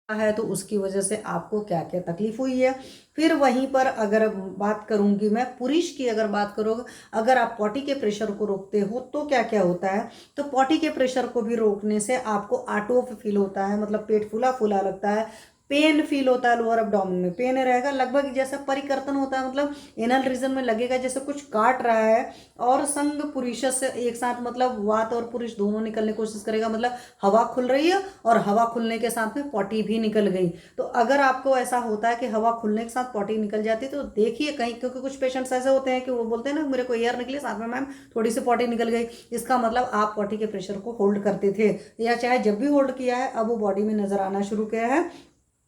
है तो उसकी वजह से आपको क्या क्या तकलीफ हुई है। फिर वहीं पर अगर बात करूंगी मैं पुरुष की, अगर बात करोगे, अगर आप पॉटी के प्रेशर को रोकते हो तो क्या क्या होता है। तो पॉटी के प्रेशर को भी रोकने से आपको आटोफ फील होता है, मतलब पेट फूला फूला लगता है, पेन फील होता है, लोअर एब्डोमेन में पेन रहेगा, लगभग जैसा परिकर्तन होता है, मतलब एनल रीजन में लगेगा जैसे कुछ काट रहा है। और संग पुरुष से एक साथ, मतलब वात और पुरुष दोनों निकलने की कोशिश करेगा, मतलब हवा खुल रही है और हवा खुलने के साथ में पॉटी भी निकल गई। तो अगर आपको ऐसा होता है कि हवा खुलने के साथ पॉटी निकल जाती है तो देखिए कहीं, क्योंकि कुछ पेशेंट्स ऐसे होते हैं कि वो बोलते हैं ना मेरे को एयर निकली साथ में मैम थोड़ी सी पॉटी निकल गई, इसका मतलब आप पॉटी के प्रेशर को होल्ड करते थे, या चाहे जब भी होल्ड किया है अब वो बॉडी में नजर आना शुरू किया है।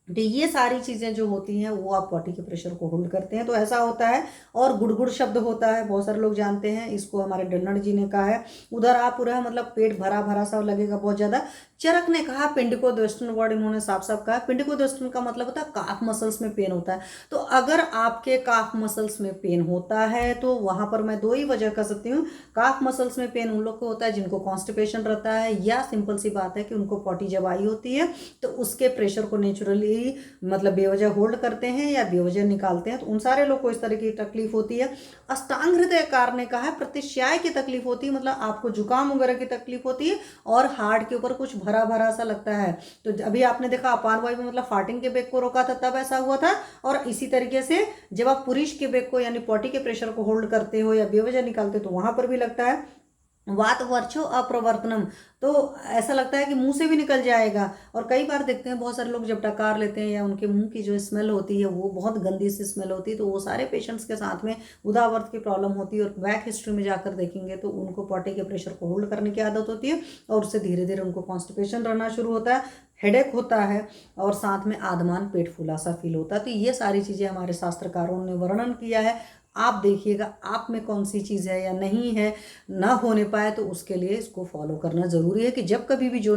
तो ये सारी चीजें जो होती हैं वो आप बॉडी के प्रेशर को होल्ड करते हैं, तो ऐसा होता है। और गुड़गुड़ शब्द होता है, बहुत सारे लोग जानते हैं इसको, हमारे डन्नड़ जी ने कहा है। उधर आप पूरा मतलब पेट भरा भरा सा लगेगा बहुत ज्यादा। चरक ने कहा पिंडिको वेस्टर्न वर्ड इन्होंने साफ साफ कहा, पिंडिको वेस्टर्न का मतलब होता है काफ मसल्स में पेन होता है। तो अगर आपके काफ मसल्स में पेन होता है तो वहां पर मैं दो ही वजह कर सकती हूँ। काफ मसल्स में पेन उन लोग को होता है जिनको कॉन्स्टिपेशन रहता है, या सिंपल सी बात है कि उनको पॉटी जब आई होती है तो उसके प्रेशर को नेचुरली मतलब बेवजह होल्ड करते हैं या बेवजह निकालते हैं, तो उन सारे लोग को इस तरह की तकलीफ होती है। अष्टांग हृदयकार ने कहा है प्रतिश्याय की तकलीफ होती है, मतलब आपको जुकाम वगैरह की तकलीफ होती है और हार्ट के ऊपर कुछ भरा भरा सा लगता है। तो अभी आपने देखा अपान वायु में मतलब फार्टिंग के बेग को रोका था तब ऐसा हुआ था। और इसी तरीके से जब आप पुरुष के बेग को यानी पॉटी के प्रेशर को होल्ड करते हो या बेवजह निकालते हो तो वहां पर भी लगता है। वात वर्चो अप्रवर्तनम, तो ऐसा लगता है कि मुंह से भी निकल जाएगा। और कई बार देखते हैं बहुत सारे लोग जब डकार लेते हैं या उनके मुंह की जो स्मेल होती है वो बहुत गंदी सी स्मेल होती है, तो वो सारे पेशेंट्स के साथ में उदावर्त की प्रॉब्लम होती है। और बैक हिस्ट्री में जाकर देखेंगे तो उनको पॉटी के प्रेशर को होल्ड करने की आदत होती है और उससे धीरे धीरे उनको कॉन्स्टिपेशन रहना शुरू होता है, हेडेक होता है, और साथ में आधमान पेट फूला सा फील होता है। तो ये सारी चीज़ें हमारे शास्त्रकारों ने वर्णन किया है। आप देखिएगा आप में कौन सी चीज़ है या नहीं है, ना होने पाए तो उसके लिए इसको फॉलो करना ज़रूरी है कि जब कभी भी जो